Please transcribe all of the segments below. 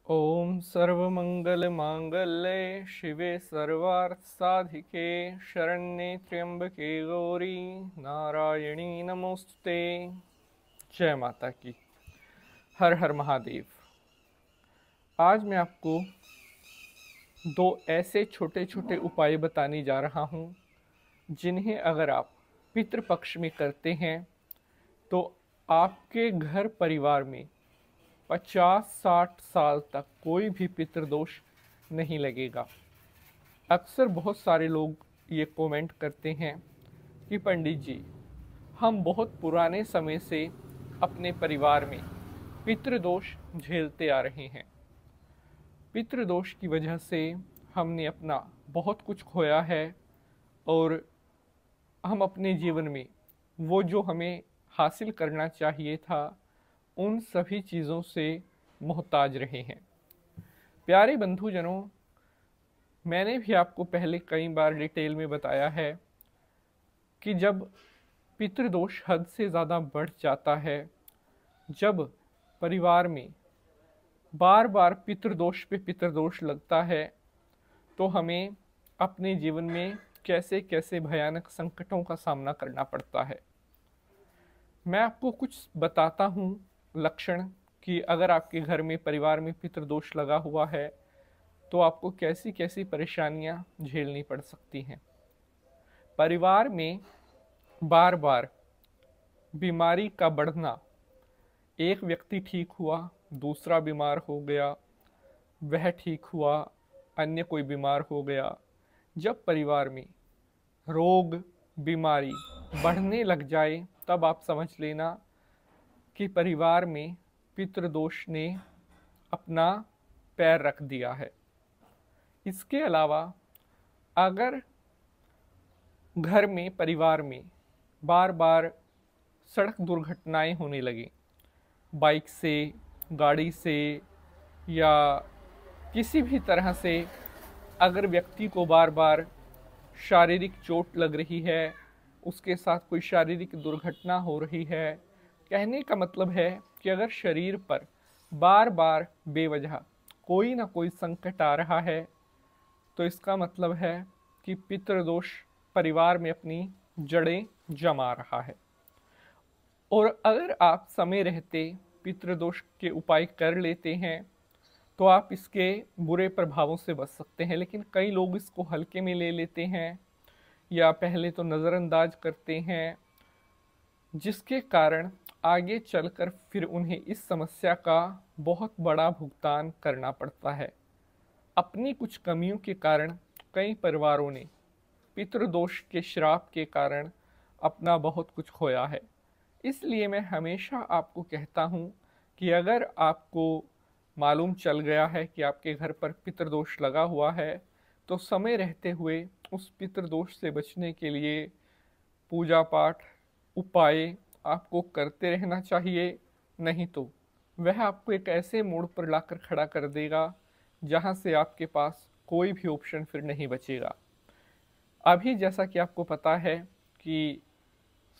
ओम सर्वमंगलमांगल्ये शिवे सर्वार्थसाधिके शरण्ये त्र्यंबके गौरी नारायणी नमोस्तुते। जय माता की। हर हर महादेव। आज मैं आपको दो ऐसे छोटे छोटे उपाय बताने जा रहा हूँ जिन्हें अगर आप पितृपक्ष में करते हैं तो आपके घर परिवार में 50-60 साल तक कोई भी पितृदोष नहीं लगेगा। अक्सर बहुत सारे लोग ये कमेंट करते हैं कि पंडित जी, हम बहुत पुराने समय से अपने परिवार में पितृदोष झेलते आ रहे हैं। पितृदोष की वजह से हमने अपना बहुत कुछ खोया है और हम अपने जीवन में वो जो हमें हासिल करना चाहिए था उन सभी चीज़ों से मोहताज रहे हैं। प्यारे बंधुजनों, मैंने भी आपको पहले कई बार डिटेल में बताया है कि जब पितृदोष हद से ज़्यादा बढ़ जाता है, जब परिवार में बार बार पितृदोष पे पितृदोष लगता है, तो हमें अपने जीवन में कैसे कैसे भयानक संकटों का सामना करना पड़ता है। मैं आपको कुछ बताता हूँ लक्षण कि अगर आपके घर में परिवार में पितृदोष लगा हुआ है तो आपको कैसी कैसी परेशानियाँ झेलनी पड़ सकती हैं। परिवार में बार बार बीमारी का बढ़ना, एक व्यक्ति ठीक हुआ, दूसरा बीमार हो गया, वह ठीक हुआ, अन्य कोई बीमार हो गया। जब परिवार में रोग बीमारी बढ़ने लग जाए तब आप समझ लेना कि परिवार में पितृदोष ने अपना पैर रख दिया है। इसके अलावा अगर घर में परिवार में बार बार सड़क दुर्घटनाएं होने लगी, बाइक से, गाड़ी से या किसी भी तरह से, अगर व्यक्ति को बार बार शारीरिक चोट लग रही है, उसके साथ कोई शारीरिक दुर्घटना हो रही है, कहने का मतलब है कि अगर शरीर पर बार बार बेवजह कोई ना कोई संकट आ रहा है तो इसका मतलब है कि पितृदोष परिवार में अपनी जड़ें जमा रहा है। और अगर आप समय रहते पितृदोष के उपाय कर लेते हैं तो आप इसके बुरे प्रभावों से बच सकते हैं। लेकिन कई लोग इसको हल्के में ले लेते हैं या पहले तो नज़रअंदाज करते हैं, जिसके कारण आगे चलकर फिर उन्हें इस समस्या का बहुत बड़ा भुगतान करना पड़ता है। अपनी कुछ कमियों के कारण कई परिवारों ने पितृदोष के श्राप के कारण अपना बहुत कुछ खोया है। इसलिए मैं हमेशा आपको कहता हूँ कि अगर आपको मालूम चल गया है कि आपके घर पर पितृदोष लगा हुआ है तो समय रहते हुए उस पितृदोष से बचने के लिए पूजा पाठ उपाय आपको करते रहना चाहिए। नहीं तो वह आपको एक ऐसे मोड़ पर लाकर खड़ा कर देगा जहां से आपके पास कोई भी ऑप्शन फिर नहीं बचेगा। अभी जैसा कि आपको पता है कि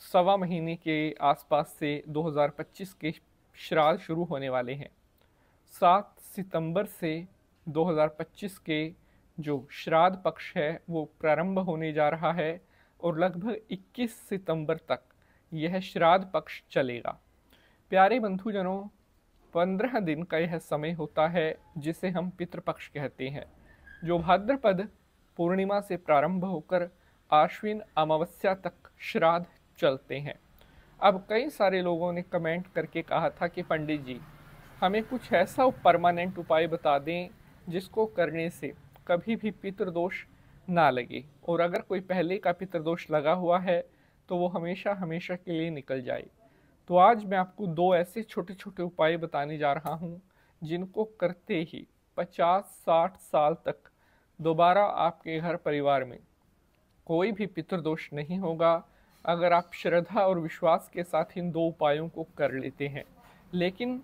सवा महीने के आसपास से 2025 के श्राद्ध शुरू होने वाले हैं। 7 सितंबर से 2025 के जो श्राद्ध पक्ष है वो प्रारंभ होने जा रहा है और लगभग 21 सितंबर तक यह श्राद्ध पक्ष चलेगा। प्यारे बंधुजनों, 15 दिन का यह समय होता है जिसे हम पितृपक्ष कहते हैं, जो भाद्रपद पूर्णिमा से प्रारंभ होकर आश्विन अमावस्या तक श्राद्ध चलते हैं। अब कई सारे लोगों ने कमेंट करके कहा था कि पंडित जी, हमें कुछ ऐसा परमानेंट उपाय बता दें जिसको करने से कभी भी पितृदोष ना लगे, और अगर कोई पहले का पितृदोष लगा हुआ है तो वो हमेशा हमेशा के लिए निकल जाए। तो आज मैं आपको दो ऐसे छोटे छोटे उपाय बताने जा रहा हूँ जिनको करते ही 50-60 साल तक दोबारा आपके घर परिवार में कोई भी पितृदोष नहीं होगा, अगर आप श्रद्धा और विश्वास के साथ इन दो उपायों को कर लेते हैं। लेकिन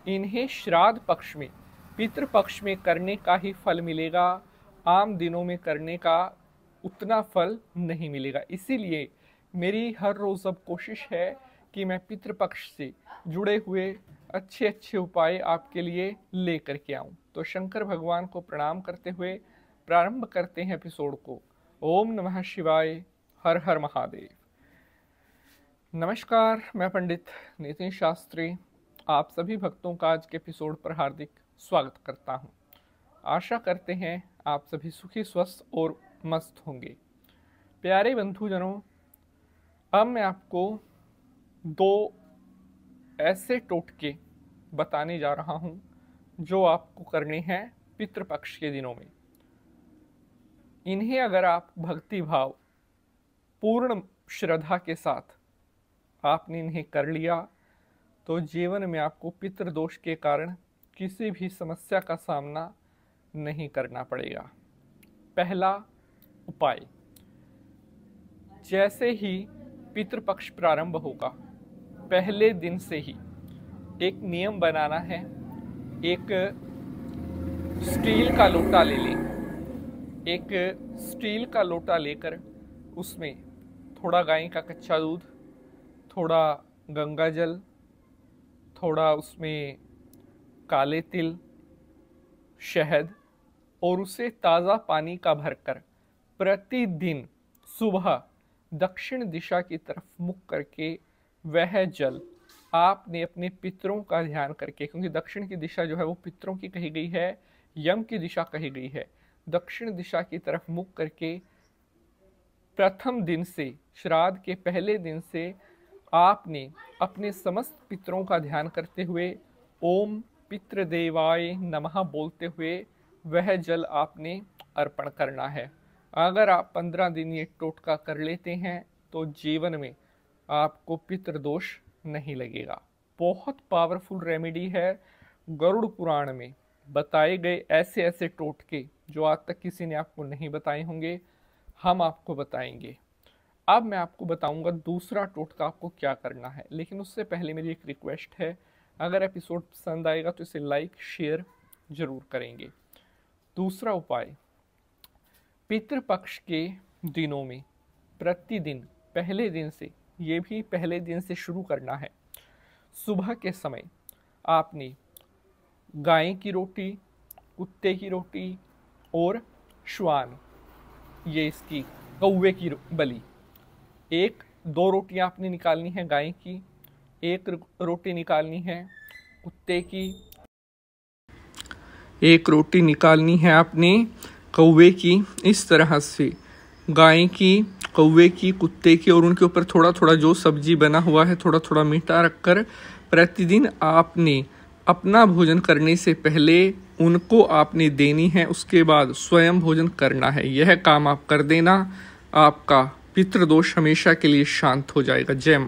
इन्हें श्राद्ध पक्ष में, पितृपक्ष में करने का ही फल मिलेगा, आम दिनों में करने का उतना फल नहीं मिलेगा। इसीलिए मेरी हर रोज़ अब कोशिश है कि मैं पितृपक्ष से जुड़े हुए अच्छे अच्छे उपाय आपके लिए लेकर के आऊं। तो शंकर भगवान को प्रणाम करते हुए प्रारंभ करते हैं एपिसोड को। ओम नमः शिवाय, हर हर महादेव। नमस्कार, मैं पंडित नितिन शास्त्री आप सभी भक्तों का आज के एपिसोड पर हार्दिक स्वागत करता हूं। आशा करते हैं आप सभी सुखी, स्वस्थ और मस्त होंगे। प्यारे बंधुजनों, अब मैं आपको 2 ऐसे टोटके बताने जा रहा हूं जो आपको करने हैं पितृपक्ष के दिनों में। इन्हें अगर आप भक्ति भाव, पूर्ण श्रद्धा के साथ आपने इन्हें कर लिया तो जीवन में आपको पितृदोष के कारण किसी भी समस्या का सामना नहीं करना पड़ेगा। पहला उपाय, जैसे ही पितृपक्ष प्रारंभ होगा पहले दिन से ही एक नियम बनाना है। एक स्टील का लोटा ले लें। एक स्टील का लोटा लेकर उसमें थोड़ा गाय का कच्चा दूध, थोड़ा गंगा जल, थोड़ा उसमें काले तिल, शहद और उसे ताज़ा पानी का भरकर प्रतिदिन सुबह दक्षिण दिशा की तरफ मुख करके वह जल आपने अपने पितरों का ध्यान करके, क्योंकि दक्षिण की दिशा जो है वो पितरों की कही गई है, यम की दिशा कही गई है, दक्षिण दिशा की तरफ मुख करके प्रथम दिन से, श्राद्ध के पहले दिन से आपने अपने समस्त पितरों का ध्यान करते हुए ओम पितृदेवाय नमः बोलते हुए वह जल आपने अर्पण करना है। अगर आप 15 दिन ये टोटका कर लेते हैं तो जीवन में आपको पितृदोष नहीं लगेगा। बहुत पावरफुल रेमेडी है। गरुड़ पुराण में बताए गए ऐसे ऐसे टोटके जो आज तक किसी ने आपको नहीं बताए होंगे, हम आपको बताएंगे। अब मैं आपको बताऊंगा दूसरा टोटका आपको क्या करना है, लेकिन उससे पहले मेरी एक रिक्वेस्ट है, अगर एपिसोड पसंद आएगा तो इसे लाइक शेयर जरूर करेंगे। दूसरा उपाय, पितृपक्ष के दिनों में प्रतिदिन पहले दिन से, ये भी पहले दिन से शुरू करना है, सुबह के समय आपने गाय की रोटी, कुत्ते की रोटी और श्वान, ये इसकी कौवे की बलि, 1-2 रोटियां आपने निकालनी है गाय की, 1 रोटी निकालनी है कुत्ते की, 1 रोटी निकालनी है आपने कौवे की। इस तरह से गाय की, कौवे की, कुत्ते की और उनके ऊपर थोड़ा थोड़ा जो सब्जी बना हुआ है थोड़ा थोड़ा मीठा रखकर प्रतिदिन आपने अपना भोजन करने से पहले उनको आपने देनी है। उसके बाद स्वयं भोजन करना है। यह काम आप कर देना, आपका पितृदोष हमेशा के लिए शांत हो जाएगा। जय